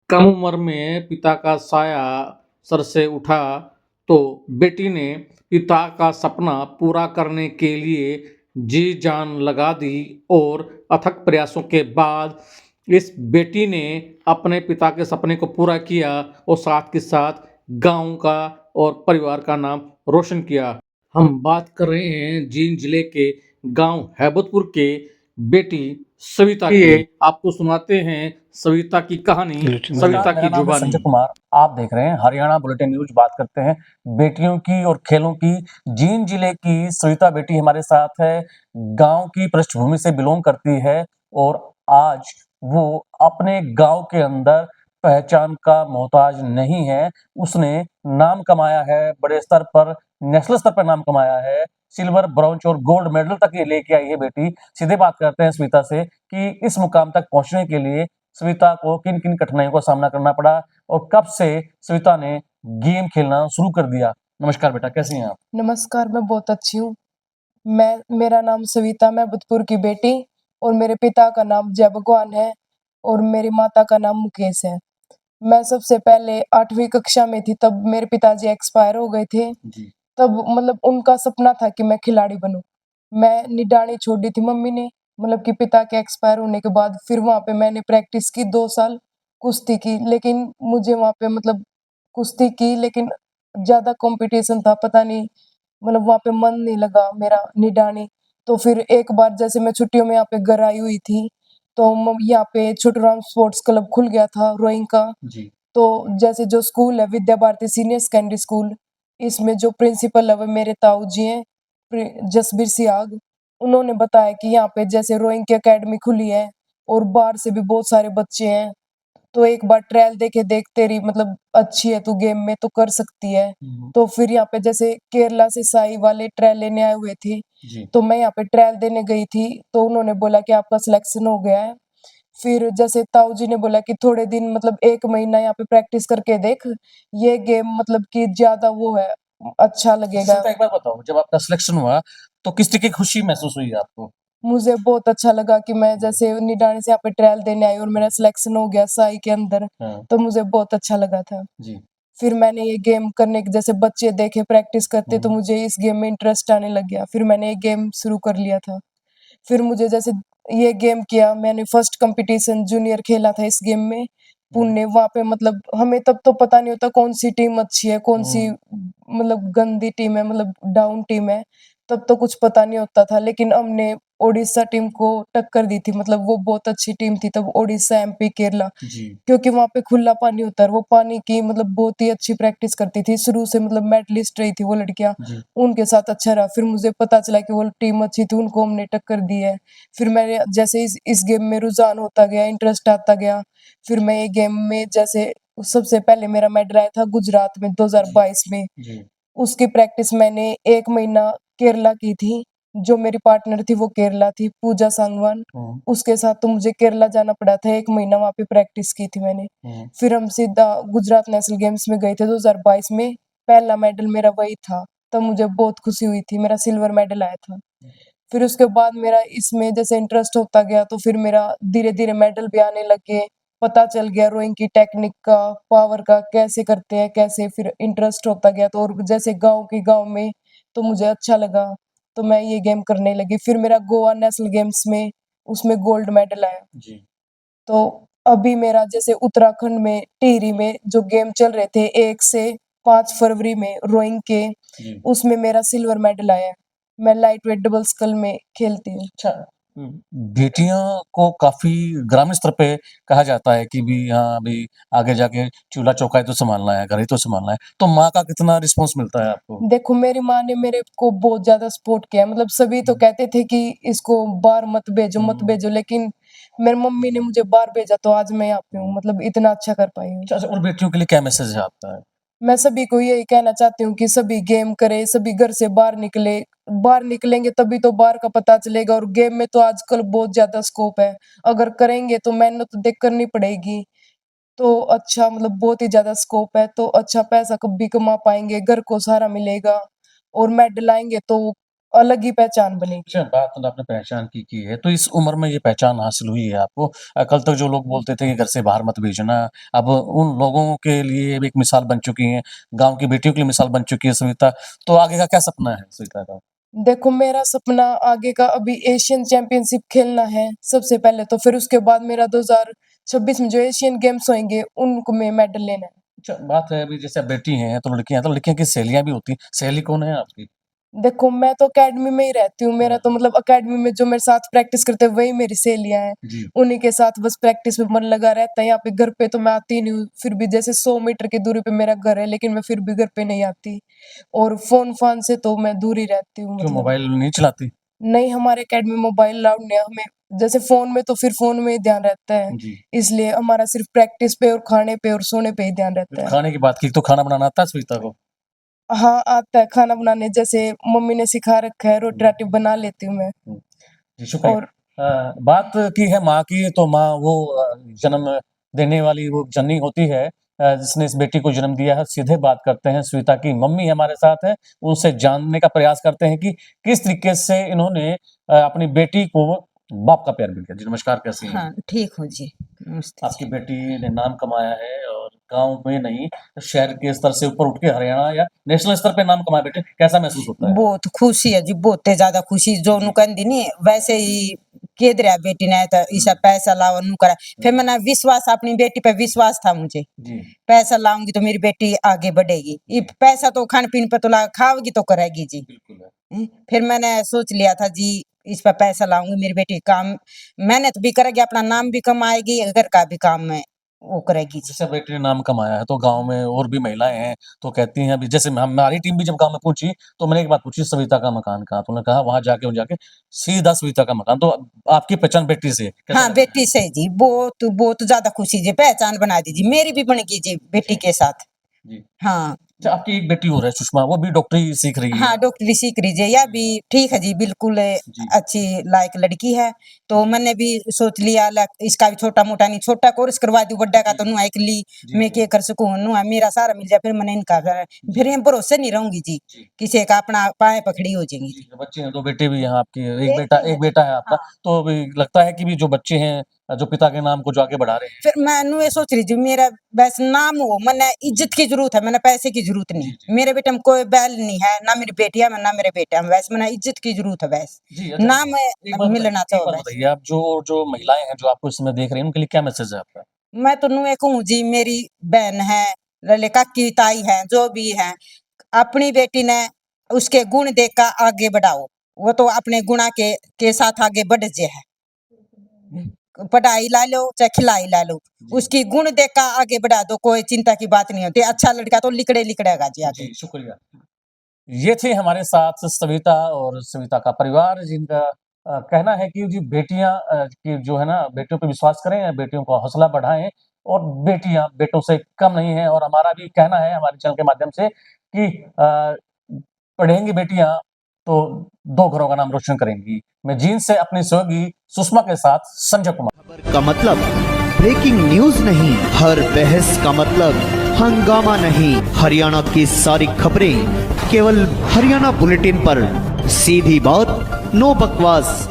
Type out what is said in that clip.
कम उम्र में पिता का साया सर से उठा तो बेटी ने पिता का सपना पूरा करने के लिए जी जान लगा दी और अथक प्रयासों के बाद इस बेटी ने अपने पिता के सपने को पूरा किया और साथ के साथ गांव का और परिवार का नाम रोशन किया। हम बात कर रहे हैं जींद जिले के गांव हैबतपुर के बेटी सविता की। ये आपको सुनाते हैं सविता की कहानी, सविता मेरा की नाम है संजय जुबानी। कुमार। आप देख रहे हैं हरियाणा बुलेटिन न्यूज। बात करते हैं बेटियों की और खेलों की। जींद जिले की सविता बेटी हमारे साथ है। गांव की पृष्ठभूमि से बिलोंग करती है और आज वो अपने गांव के अंदर पहचान का मोहताज नहीं है। उसने नाम कमाया है बड़े स्तर पर, नेशनल स्तर पर नाम कमाया है। सिल्वर, ब्रॉन्ज और गोल्ड मेडल तक ये लेके आई है बेटी। सीधे बात करते हैं सविता से कि इस मुकाम तक पहुंचने के लिए सविता को किन किन कठिनाइयों का सामना करना पड़ा और कब से सविता ने गेम खेलना शुरू कर दिया। नमस्कार बेटा, कैसी हैं आप? नमस्कार, मैं बहुत अच्छी हूँ। मेरा नाम सविता, मैं बुधपुर की बेटी और मेरे पिता का नाम जय भगवान है और मेरी माता का नाम मुकेश है। मैं सबसे पहले 8वीं कक्षा में थी तब मेरे पिताजी एक्सपायर हो गए थे। जी। तब मतलब उनका सपना था कि मैं खिलाड़ी बनूँ। मैं निडानी छोड़ दी थी मम्मी ने, मतलब कि पिता के एक्सपायर होने के बाद फिर वहाँ पे मैंने प्रैक्टिस की 2 साल, कुश्ती की। लेकिन मुझे वहाँ पे मतलब कुश्ती की लेकिन ज़्यादा कॉम्पिटिशन था, पता नहीं मतलब वहाँ पे मन नहीं लगा मेरा निडानी। तो फिर एक बार जैसे मैं छुट्टियों में यहाँ पे घर आई हुई थी, तो यहाँ पे छोटूराम स्पोर्ट्स क्लब खुल गया था रोइंग का। जी। तो जैसे जो स्कूल है Vidya Bharati senior secondary school, इसमें जो प्रिंसिपल है वो मेरे ताऊ जी हैं, जसबीर सियाग। उन्होंने बताया कि यहाँ पे जैसे रोइंग की एकेडमी खुली है और बाहर से भी बहुत सारे बच्चे हैं, तो एक बार ट्रायल देके देख, तेरी मतलब अच्छी है तू गेम में तो कर सकती है। तो फिर यहाँ पे जैसे केरला से साई वाले ट्रायल लेने आए हुए थे, जी। तो मैं यहाँ पे ट्रायल देने गई थी, तो उन्होंने बोला कि आपका सिलेक्शन हो गया है। फिर जैसे ताऊ जी ने बोला कि थोड़े दिन मतलब 1 महीना यहाँ पे प्रैक्टिस करके देख, ये गेम मतलब कि ज़्यादा वो है, अच्छा लगेगा। सविता, एक बात बताओ, जब आपका सिलेक्शन हुआ तो किस तरीके की खुशी महसूस हुई आपको? मुझे बहुत अच्छा लगा कि मैं जैसे निडानी से यहाँ पे ट्रायल देने आई और मेरा सिलेक्शन हो गया साई के अंदर, हाँ। तो मुझे बहुत अच्छा लगा था। जी। फिर मैंने ये गेम करने के जैसे बच्चे देखे प्रैक्टिस करते तो मुझे इस गेम में इंटरेस्ट आने लग गया। फिर मैंने ये गेम शुरू कर लिया था। फिर मुझे जैसे ये गेम किया, मैंने फर्स्ट कॉम्पिटिशन जूनियर खेला था इस गेम में, पुणे। वहाँ पे मतलब हमें तब तो पता नहीं होता कौन-सी टीम अच्छी है, कौन-सी मतलब गंदी टीम है, मतलब डाउन टीम है, तब तो कुछ पता नहीं होता था। लेकिन हमने ओडिशा टीम को टक्कर दी थी, मतलब वो बहुत अच्छी टीम थी तब, ओडिशा, एमपी, केरला। जी। क्योंकि वहाँ पे खुला पानी होता है और वो पानी की मतलब बहुत ही अच्छी प्रैक्टिस करती थी। शुरू से मतलब मेडलिस्ट रही थी वो लड़कियाँ, जी। उनके साथ अच्छा रहा। फिर मुझे पता चला कि वो टीम अच्छी थी, उनको हमने टक्कर दी है। फिर मैंने जैसे इस गेम में रुझान होता गया, इंटरेस्ट आता गया, फिर मैं ये गेम में जैसे सबसे पहले मेरा मेडल आया था गुजरात में 2022 में। जी। उसकी प्रैक्टिस मैंने 1 महीना केरला की थी। जो मेरी पार्टनर थी वो केरला थी, पूजा सांगवान। उसके साथ तो मुझे केरला जाना पड़ा था, 1 महीना वहाँ पे प्रैक्टिस की थी मैंने। फिर हम सीधा गुजरात नेशनल गेम्स में गए थे 2022 में, पहला मेडल मेरा वही था। तब मुझे बहुत खुशी हुई थी, मेरा सिल्वर मेडल आया था। फिर उसके बाद मेरा इसमें जैसे इंटरेस्ट होता गया तो फिर मेरा धीरे-धीरे मेडल भी आने लग गए। पता चल गया रोइंग की टेक्निक का, पावर का, कैसे करते हैं, कैसे फिर इंटरेस्ट होता गया। तो और जैसे गाँव में तो मुझे अच्छा लगा, तो मैं ये गेम करने लगी। फिर मेरा गोवा नेशनल गेम्स में उसमें गोल्ड मेडल आया। जी। तो अभी मेरा जैसे उत्तराखंड में टिहरी में जो गेम चल रहे थे 1 से 5 फरवरी में रोइंग के, जी। उसमें मेरा सिल्वर मेडल आया है। मैं लाइट वेट डबल स्कल में खेलती हूँ। अच्छा। बेटियां को काफी ग्रामीण स्तर पे कहा जाता है कि भी हाँ भी आगे जाके चूल्हा चौका ही तो संभालना है, घर ही तो संभालना है। तो माँ का कितना रिस्पॉन्स मिलता है आपको? देखो मेरी माँ ने मेरे को बहुत ज़्यादा सपोर्ट किया, मतलब सभी तो कहते थे कि इसको बाहर मत भेजो, लेकिन मेरी मम्मी ने मुझे बाहर भेजा तो आज मैं यहाँ पे हूँ, मतलब इतना अच्छा कर पाई हूँ। अच्छा, और बेटियों के लिए क्या मैसेज है आपका? मैं सभी को यही कहना चाहती हूँ कि सभी गेम करें, सभी घर से बाहर निकले। बाहर निकलेंगे तभी तो बाहर का पता चलेगा, और गेम में तो आजकल बहुत ज़्यादा स्कोप है। अगर करेंगे तो मेहनत तो देख करनी पड़ेगी, तो अच्छा मतलब बहुत ही ज़्यादा स्कोप है, तो अच्छा पैसा भी कमा पाएँगे, घर को सहारा मिलेगा और मेडल आएँगे तो अलग ही पहचान बनेगी। अच्छा, बात तो आपने पहचान की है, तो इस उम्र में ये पहचान हासिल हुई है आपको। कल तक जो लोग बोलते थे कि घर से बाहर मत भेजना, अब उन लोगों के लिए एक मिसाल बन चुकी हैं, गाँव की बेटियों के लिए मिसाल बन चुकी है सविता। तो आगे का क्या सपना है सविता का? देखो मेरा सपना आगे का अभी एशियन चैंपियनशिप खेलना है सबसे पहले तो, फिर उसके बाद मेरा 2026 में जो एशियन गेम्स होंगे उनको में मेडल लेना है। अच्छा, बात है अभी जैसे आप बेटी हैं, तो लड़कियाँ की सहेलियाँ भी होती हैं, सहेली कौन है आपकी? देखो मैं तो अकेडमी में ही रहती हूँ, मेरा तो मतलब अकेडमी में जो मेरे साथ प्रैक्टिस करते हैं वही मेरी सहेलियां हैं। जी। उन्हीं के साथ बस प्रैक्टिस में मन लगा रहता है। यहाँ पे घर पे तो मैं आती नहीं हूँ, फिर भी जैसे 100 मीटर की दूरी पे मेरा घर है, लेकिन मैं फिर भी घर पे नहीं आती। और फोन फान से तो मैं दूर ही रहती हूँ क्यों मतलब। मोबाइल नहीं चलाती? नहीं, हमारे अकेडमी में मोबाइल अलाउड नहीं है हमें। जैसे फोन में तो फिर फोन में ही ध्यान रहता है, जी। इसलिए हमारा सिर्फ प्रैक्टिस पे और खाने पे और सोने पे ही ध्यान रहता है। खाने की बात की तो खाना बनाना आता है सविता को? हाँ, आता है खाना बनाने, जैसे मम्मी ने सिखा रखा है, रोटी राटी बना लेती हूँ मैं। हुँ। जी, शुक्रिया। और बात की है माँ की, तो माँ वो जन्म देने वाली वो जननी होती है जिसने इस बेटी को जन्म दिया है। सीधे बात करते हैं, स्विता की मम्मी हमारे साथ हैं, उनसे जानने का प्रयास करते हैं कि किस तरीके से इन्होंने अपनी बेटी को बाप का प्यार मिल गया। जी, नमस्कार, कैसी हैं? हाँ, ठीक हूँ जी। नमस्ते आपकी जी। बेटी ने नाम कमाया है और गाँव में नहीं, शहर के स्तर से ऊपर उठ के हरियाणा या नेशनल स्तर पे नाम कमाया बेटे, कैसा महसूस होता है? बहुत खुशी है जी, बहुत ज़्यादा खुशी जो नु कहंदी नी वैसे ही केद रहा बेटी ने तो इसा पैसा लाओ नु करा। फिर मैंने विश्वास अपनी बेटी पे विश्वास था मुझे। जी। पैसा लाऊँगी तो मेरी बेटी आगे बढ़ेगी। ये पैसा तो खान-पीन पे तो ला खाओगी तो करेगी जी। बिल्कुल है। फिर मैंने सोच लिया था जी इस पे पैसा लाऊँगी, मेरी बेटी काम मेहनत भी करेगी, अपना नाम भी कमाएगी, घर का भी काम में वो करेगी जी। जैसे बेटी ने नाम कमाया है, तो गाँव में और भी महिलाएँ हैं, तो कहती हैं अभी जैसे हमारी टीम भी जब गाँव में पहुँची, तो मैंने एक बात पूछी सविता का मकान कहाँ? तो उन्होंने कहा वहाँ जाके सीधा सविता का मकान। तो आपकी पहचान बेटी से है, कैसा हाँ, लग रहा है? बेटी से जी, बहुत ज़्यादा खुशी जी, पहचान बना दी जी, मेरी भी बन गई जी बेटी के साथ। जी। हाँ, अच्छा, आपकी एक बेटी और है सुषमा, वो भी डॉक्टरी सीख रही है। हाँ, डॉक्टरी सीख रही जी, यह भी ठीक है जी, बिल्कुल जी। अच्छी लायक लड़की है। तो मैंने भी सोच लिया ला इसका भी छोटा-मोटा नहीं, छोटा कोर्स करवा दूँ, बड्डा का तो नुआ एक ली, जी, मैं जी। क्या कर सकूँ, नुआ मेरा सहारा मिल जाए, फिर मैंने इनका फिर मैं भरोसे नहीं रहूँगी जी, जी। किसी का अपना पाएँ पकड़ी हो जाएँगी जी, जी। तो बच्चे हैं, 2 बेटे भी हैं आपके, एक ही है एक जी। बेटा है आपका। हाँ। तो अभी लगता है कि भी जो बच्चे हैं, जो पिता के नाम को जो आगे बढ़ा रहे हैं। फिर मैं नु ये सोच रही जी मेरा बस नाम हो, मने इज्जत की जरूरत है, मने पैसे की जरूरत जी, नहीं। जी। मेरे बेटे में कोई बैल नहीं है, ना मेरी बेटियां में ना मेरे बेटे में, वैसे मने इज्जत की जरूरत है बस। जी, अच्छा, नाम मिलना चाहिए बस। बताइए आप जो महिलाएँ हैं, जो आपको इस समय देख रही हैं, उनके लिए क्या मैसेज है आपका? मैं तो नु ये कहूँ जी मेरी बहन है, लले काकी ताई है, जो भी है, अपनी बेटी ने उसके गुण देखकर आगे बढ़ाओ। वो तो अपने गुणा के साथ आगे बढ़ जे है। पढ़ाई ला लो चाहे खिलाई ला लो, उसकी गुण देखकर आगे बढ़ा दो, कोई चिंता की बात नहीं होती। अच्छा लड़का तो लिकड़ेगा जी आगे। जी, शुक्रिया। ये थी हमारे साथ सविता और सविता का परिवार जिनका कहना है कि जी बेटियाँ की जो है ना बेटियों पे विश्वास करें, बेटियों का हौसला बढ़ाएँ और बेटियाँ बेटों से कम नहीं हैं और हमारा भी कहना है हमारे चैनल के माध्यम से कि पढ़ेंगी बेटियाँ तो 2 घरों का नाम रोशन करेंगी। मैं जींद से अपनी सहयोगी सुषमा के साथ संजय कुमार। खबर का मतलब ब्रेकिंग न्यूज नहीं, हर बहस का मतलब हंगामा नहीं। हरियाणा की सारी खबरें केवल हरियाणा बुलेटिन पर, सीधी बात, नो बकवास।